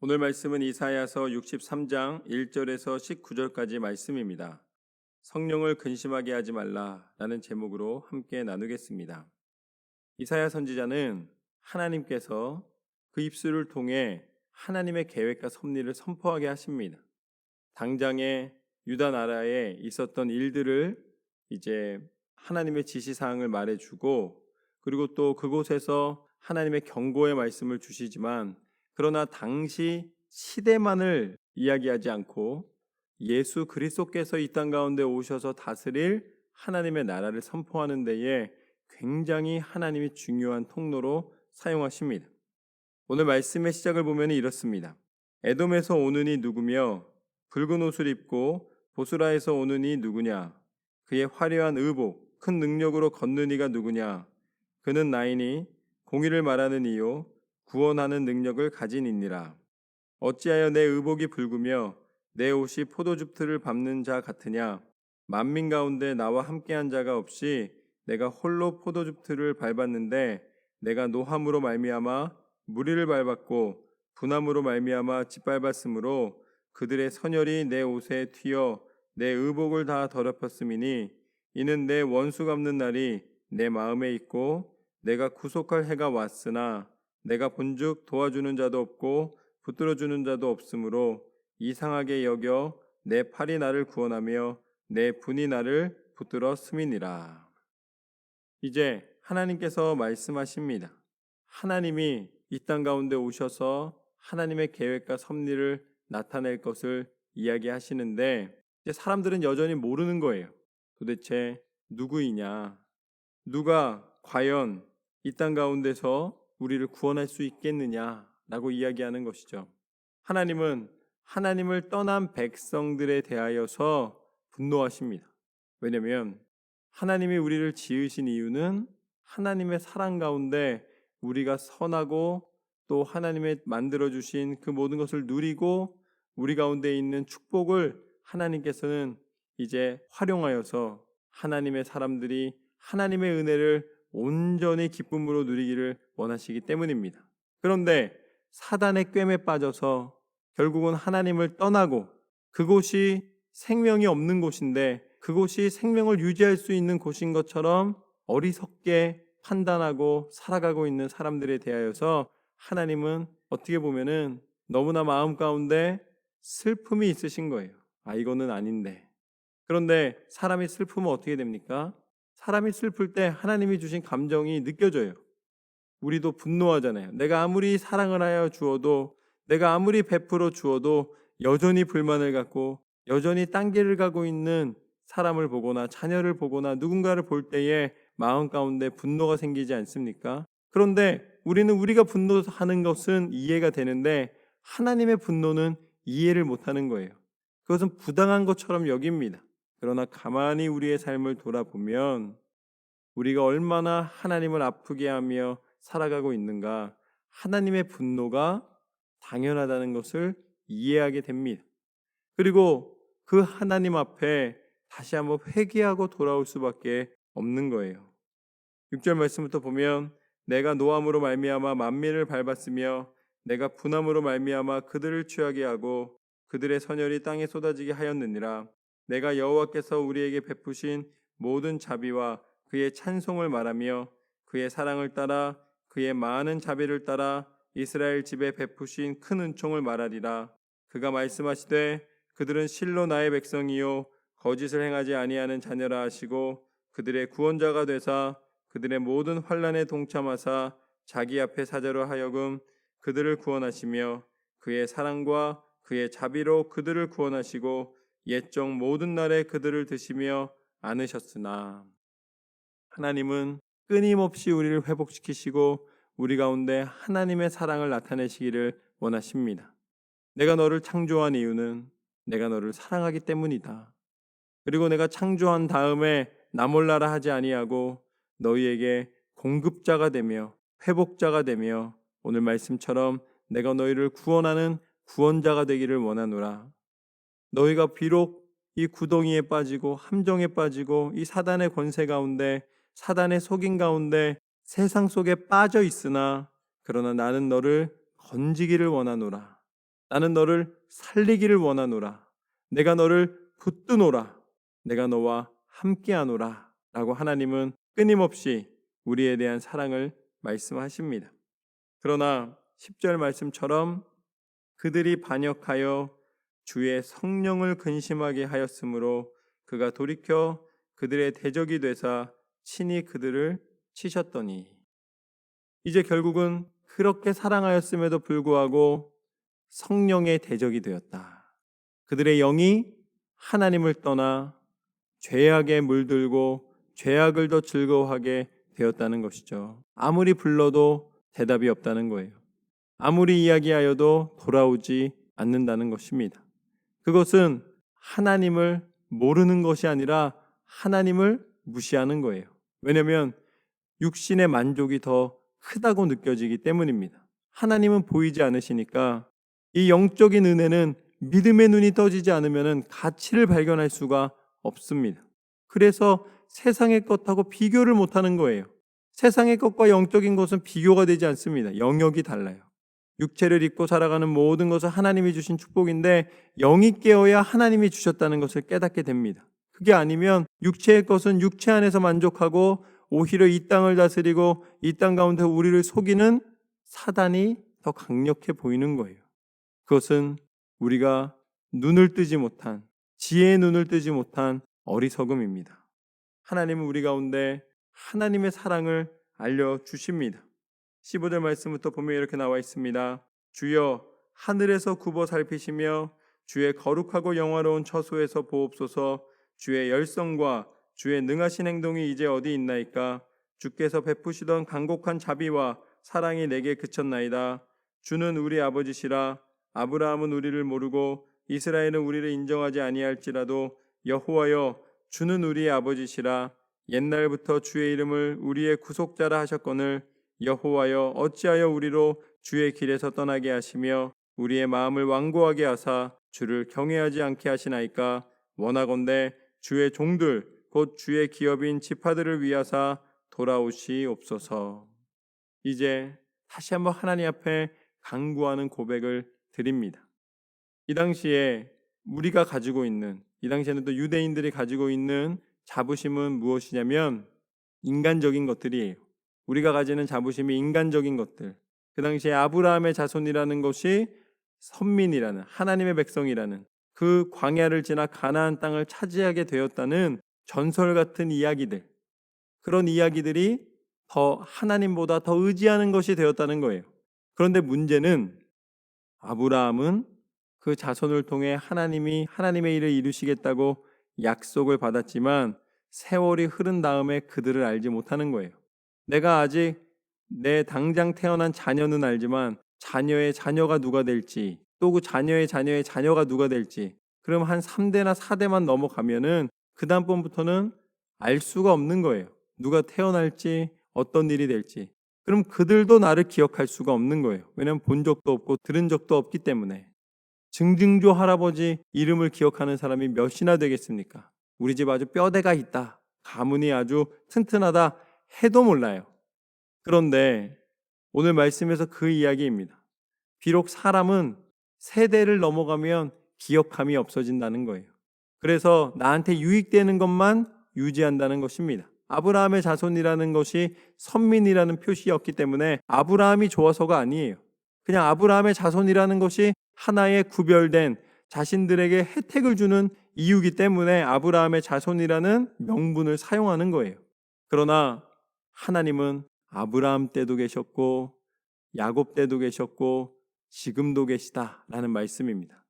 오늘 말씀은 이사야서 63장 1절에서 19절까지 말씀입니다. 성령을 근심하게 하지 말라라는 제목으로 함께 나누겠습니다. 이사야 선지자는 하나님께서 그 입술을 통해 하나님의 계획과 섭리를 선포하게 하십니다. 당장에 유다 나라에 있었던 일들을 이제 하나님의 지시사항을 말해주고, 그리고 또 그곳에서 하나님의 경고의 말씀을 주시지만, 그러나 당시 시대만을 이야기하지 않고 예수 그리스도께서 이 땅 가운데 오셔서 다스릴 하나님의 나라를 선포하는 데에 굉장히 하나님이 중요한 통로로 사용하십니다. 오늘 말씀의 시작을 보면 이렇습니다. 에돔에서 오는 이 누구며 붉은 옷을 입고 보스라에서 오는 이 누구냐? 그의 화려한 의복, 큰 능력으로 걷는 이가 누구냐? 그는 나이니 공의를 말하는 이요 구원하는 능력을 가진 이니라. 어찌하여 내 의복이 붉으며 내 옷이 포도즙 틀을 밟는 자 같으냐? 만민 가운데 나와 함께한 자가 없이 내가 홀로 포도즙 틀을 밟았는데, 내가 노함으로 말미암아 무리를 밟았고 분함으로 말미암아 짓밟았으므로 그들의 선혈이 내 옷에 튀어 내 의복을 다 더럽혔음이니, 이는 내 원수 갚는 날이 내 마음에 있고 내가 구속할 해가 왔으나 내가 본즉 도와주는 자도 없고 붙들어주는 자도 없으므로 이상하게 여겨 내 팔이 나를 구원하며 내 분이 나를 붙들어 스미니라. 이제 하나님께서 말씀하십니다. 하나님이 이 땅 가운데 오셔서 하나님의 계획과 섭리를 나타낼 것을 이야기하시는데, 이제 사람들은 여전히 모르는 거예요. 도대체 누구이냐? 누가 과연 이 땅 가운데서 우리를 구원할 수 있겠느냐라고 이야기하는 것이죠. 하나님은 하나님을 떠난 백성들에 대하여서 분노하십니다. 왜냐하면 하나님이 우리를 지으신 이유는 하나님의 사랑 가운데 우리가 선하고 또 하나님의 만들어주신 그 모든 것을 누리고 우리 가운데 있는 축복을 하나님께서는 이제 활용하여서 하나님의 사람들이 하나님의 은혜를 온전히 기쁨으로 누리기를 원하시기 때문입니다. 그런데 사단의 꿰매 빠져서 결국은 하나님을 떠나고, 그곳이 생명이 없는 곳인데 그곳이 생명을 유지할 수 있는 곳인 것처럼 어리석게 판단하고 살아가고 있는 사람들에 대하여서 하나님은 어떻게 보면은 너무나 마음 가운데 슬픔이 있으신 거예요. 이거는 아닌데. 그런데 사람이 슬프면 어떻게 됩니까? 사람이 슬플 때 하나님이 주신 감정이 느껴져요. 우리도 분노하잖아요. 내가 아무리 사랑을 하여 주어도, 내가 아무리 베풀어 주어도 여전히 불만을 갖고 여전히 딴 길을 가고 있는 사람을 보거나 자녀를 보거나 누군가를 볼 때에 마음 가운데 분노가 생기지 않습니까? 그런데 우리는 우리가 분노하는 것은 이해가 되는데 하나님의 분노는 이해를 못하는 거예요. 그것은 부당한 것처럼 여깁니다. 그러나 가만히 우리의 삶을 돌아보면 우리가 얼마나 하나님을 아프게 하며 살아가고 있는가, 하나님의 분노가 당연하다는 것을 이해하게 됩니다. 그리고 그 하나님 앞에 다시 한번 회개하고 돌아올 수밖에 없는 거예요. 6절 말씀부터 보면 내가 노함으로 말미암아 만민을 밟았으며 내가 분함으로 말미암아 그들을 취하게 하고 그들의 선혈이 땅에 쏟아지게 하였느니라. 내가 여호와께서 우리에게 베푸신 모든 자비와 그의 찬송을 말하며 그의 사랑을 따라 그의 많은 자비를 따라 이스라엘 집에 베푸신 큰 은총을 말하리라. 그가 말씀하시되 그들은 실로 나의 백성이요 거짓을 행하지 아니하는 자녀라 하시고 그들의 구원자가 되사 그들의 모든 환난에 동참하사 자기 앞에 사자로 하여금 그들을 구원하시며 그의 사랑과 그의 자비로 그들을 구원하시고 옛적 모든 날에 그들을 드시며 안으셨으나. 하나님은 끊임없이 우리를 회복시키시고 우리 가운데 하나님의 사랑을 나타내시기를 원하십니다. 내가 너를 창조한 이유는 내가 너를 사랑하기 때문이다. 그리고 내가 창조한 다음에 나 몰라라 하지 아니하고 너희에게 공급자가 되며 회복자가 되며 오늘 말씀처럼 내가 너희를 구원하는 구원자가 되기를 원하노라. 너희가 비록 이 구덩이에 빠지고 함정에 빠지고 이 사단의 권세 가운데 사단의 속임 가운데 세상 속에 빠져 있으나 그러나 나는 너를 건지기를 원하노라. 나는 너를 살리기를 원하노라. 내가 너를 붙드노라. 내가 너와 함께하노라. 라고 하나님은 끊임없이 우리에 대한 사랑을 말씀하십니다. 그러나 10절 말씀처럼 그들이 반역하여 주의 성령을 근심하게 하였으므로 그가 돌이켜 그들의 대적이 되사 친히 그들을 치셨더니, 이제 결국은 그렇게 사랑하였음에도 불구하고 성령의 대적이 되었다. 그들의 영이 하나님을 떠나 죄악에 물들고 죄악을 더 즐거워하게 되었다는 것이죠. 아무리 불러도 대답이 없다는 거예요. 아무리 이야기하여도 돌아오지 않는다는 것입니다. 그것은 하나님을 모르는 것이 아니라 하나님을 무시하는 거예요. 왜냐하면 육신의 만족이 더 크다고 느껴지기 때문입니다. 하나님은 보이지 않으시니까 이 영적인 은혜는 믿음의 눈이 떠지지 않으면 가치를 발견할 수가 없습니다. 그래서 세상의 것하고 비교를 못하는 거예요. 세상의 것과 영적인 것은 비교가 되지 않습니다. 영역이 달라요. 육체를 입고 살아가는 모든 것은 하나님이 주신 축복인데 영이 깨어야 하나님이 주셨다는 것을 깨닫게 됩니다. 그게 아니면 육체의 것은 육체 안에서 만족하고 오히려 이 땅을 다스리고 이 땅 가운데 우리를 속이는 사단이 더 강력해 보이는 거예요. 그것은 우리가 눈을 뜨지 못한, 지혜의 눈을 뜨지 못한 어리석음입니다. 하나님은 우리 가운데 하나님의 사랑을 알려주십니다. 15절 말씀부터 보면 이렇게 나와 있습니다. 주여 하늘에서 굽어 살피시며 주의 거룩하고 영화로운 처소에서 보옵소서. 주의 열성과 주의 능하신 행동이 이제 어디 있나이까? 주께서 베푸시던 간곡한 자비와 사랑이 내게 그쳤나이다. 주는 우리 아버지시라. 아브라함은 우리를 모르고 이스라엘은 우리를 인정하지 아니할지라도 여호와여 주는 우리의 아버지시라. 옛날부터 주의 이름을 우리의 구속자라 하셨거늘 여호와여 어찌하여 우리로 주의 길에서 떠나게 하시며 우리의 마음을 완고하게 하사 주를 경외하지 않게 하시나이까? 원하건대 주의 종들 곧 주의 기업인 지파들을 위하사 돌아오시옵소서. 이제 다시 한번 하나님 앞에 간구하는 고백을 드립니다. 이 당시에 우리가 가지고 있는, 이 당시에는 또 유대인들이 가지고 있는 자부심은 무엇이냐면 인간적인 것들이에요. 우리가 가지는 자부심이 인간적인 것들. 그 당시에 아브라함의 자손이라는 것이 선민이라는, 하나님의 백성이라는, 그 광야를 지나 가나안 땅을 차지하게 되었다는 전설 같은 이야기들, 그런 이야기들이 더 하나님보다 더 의지하는 것이 되었다는 거예요. 그런데 문제는 아브라함은 그 자손을 통해 하나님이 하나님의 일을 이루시겠다고 약속을 받았지만 세월이 흐른 다음에 그들을 알지 못하는 거예요. 내가 아직 내 당장 태어난 자녀는 알지만 자녀의 자녀가 누가 될지, 또 그 자녀의 자녀의 자녀가 누가 될지, 그럼 한 3대나 4대만 넘어가면은 그 다음번부터는 알 수가 없는 거예요. 누가 태어날지, 어떤 일이 될지. 그럼 그들도 나를 기억할 수가 없는 거예요. 왜냐하면 본 적도 없고 들은 적도 없기 때문에. 증증조 할아버지 이름을 기억하는 사람이 몇이나 되겠습니까? 우리 집 아주 뼈대가 있다, 가문이 아주 튼튼하다 해도 몰라요. 그런데 오늘 말씀에서 그 이야기입니다. 비록 사람은 세대를 넘어가면 기억함이 없어진다는 거예요. 그래서 나한테 유익되는 것만 유지한다는 것입니다. 아브라함의 자손이라는 것이 선민이라는 표시였기 때문에 아브라함이 좋아서가 아니에요. 그냥 아브라함의 자손이라는 것이 하나의 구별된 자신들에게 혜택을 주는 이유이기 때문에 아브라함의 자손이라는 명분을 사용하는 거예요. 그러나 하나님은 아브라함 때도 계셨고 야곱 때도 계셨고 지금도 계시다라는 말씀입니다.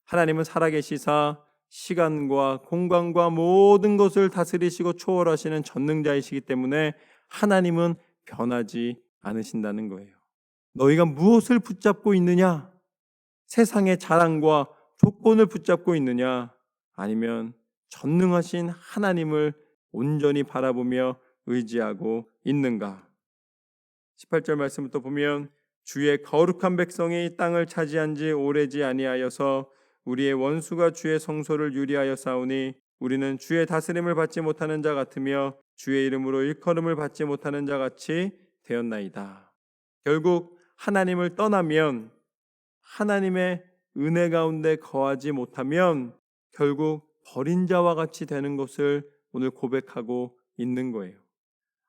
하나님은 살아계시사 시간과 공간과 모든 것을 다스리시고 초월하시는 전능자이시기 때문에 하나님은 변하지 않으신다는 거예요. 너희가 무엇을 붙잡고 있느냐? 세상의 자랑과 조건을 붙잡고 있느냐? 아니면 전능하신 하나님을 온전히 바라보며 의지하고 있는가? 18절 말씀부터 보면 주의 거룩한 백성이 땅을 차지한 지 오래지 아니하여서 우리의 원수가 주의 성소를 유리하여 싸우니 우리는 주의 다스림을 받지 못하는 자 같으며 주의 이름으로 일컬음을 받지 못하는 자 같이 되었나이다. 결국 하나님을 떠나면 하나님의 은혜 가운데 거하지 못하면 결국 버린 자와 같이 되는 것을 오늘 고백하고 있는 거예요.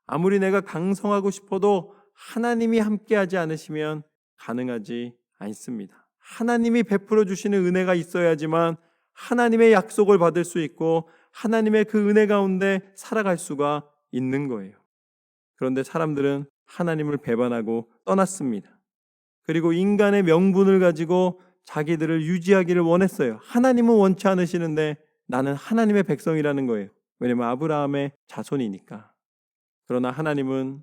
아무리 내가 강성하고 싶어도 하나님이 함께하지 않으시면 가능하지 않습니다. 하나님이 베풀어 주시는 은혜가 있어야지만 하나님의 약속을 받을 수 있고 하나님의 그 은혜 가운데 살아갈 수가 있는 거예요. 그런데 사람들은 하나님을 배반하고 떠났습니다. 그리고 인간의 명분을 가지고 자기들을 유지하기를 원했어요. 하나님은 원치 않으시는데 나는 하나님의 백성이라는 거예요. 왜냐하면 아브라함의 자손이니까. 그러나 하나님은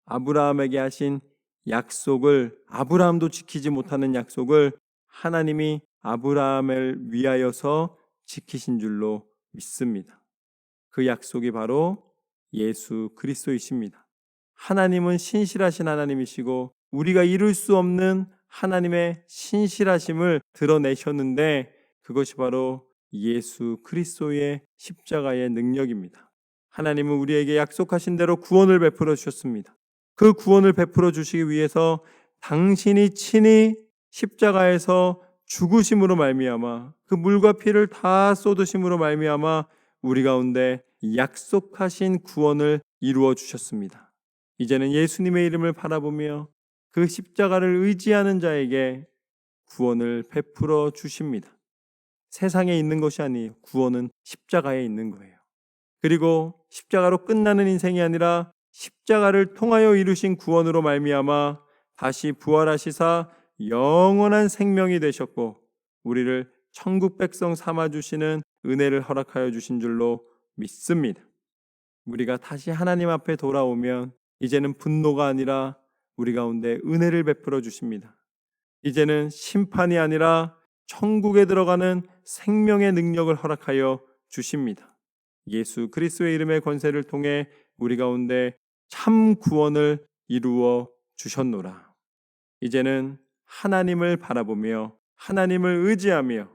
아브라함에게 하신 약속을, 아브라함도 지키지 못하는 약속을 하나님이 아브라함을 위하여서 지키신 줄로 믿습니다. 그 약속이 바로 예수 그리스도이십니다. 하나님은 신실하신 하나님이시고 우리가 이룰 수 없는 하나님의 신실하심을 드러내셨는데 그것이 바로 예수 그리스도의 십자가의 능력입니다. 하나님은 우리에게 약속하신 대로 구원을 베풀어 주셨습니다. 그 구원을 베풀어 주시기 위해서 당신이 친히 십자가에서 죽으심으로 말미암아 그 물과 피를 다 쏟으심으로 말미암아 우리 가운데 약속하신 구원을 이루어 주셨습니다. 이제는 예수님의 이름을 바라보며 그 십자가를 의지하는 자에게 구원을 베풀어 주십니다. 세상에 있는 것이 아니에요. 구원은 십자가에 있는 거예요. 그리고 십자가로 끝나는 인생이 아니라 십자가를 통하여 이루신 구원으로 말미암아 다시 부활하시사 영원한 생명이 되셨고 우리를 천국 백성 삼아 주시는 은혜를 허락하여 주신 줄로 믿습니다. 우리가 다시 하나님 앞에 돌아오면 이제는 분노가 아니라 우리 가운데 은혜를 베풀어 주십니다. 이제는 심판이 아니라 천국에 들어가는 생명의 능력을 허락하여 주십니다. 예수 그리스도의 이름의 권세를 통해 우리 가운데 참 구원을 이루어 주셨노라. 이제는 하나님을 바라보며 하나님을 의지하며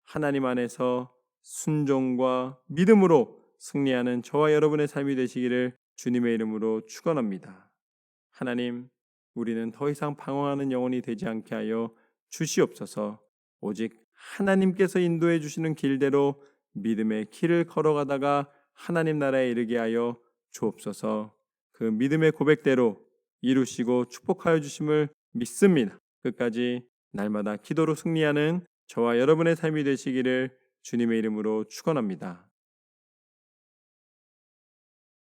하나님 안에서 순종과 믿음으로 승리하는 저와 여러분의 삶이 되시기를 주님의 이름으로 축원합니다. 하나님, 우리는 더 이상 방황하는 영혼이 되지 않게 하여 주시옵소서. 오직 하나님께서 인도해 주시는 길대로 믿음의 길을 걸어가다가 하나님 나라에 이르게 하여 주옵소서. 그 믿음의 고백대로 이루시고 축복하여 주심을 믿습니다. 끝까지 날마다 기도로 승리하는 저와 여러분의 삶이 되시기를 주님의 이름으로 축원합니다.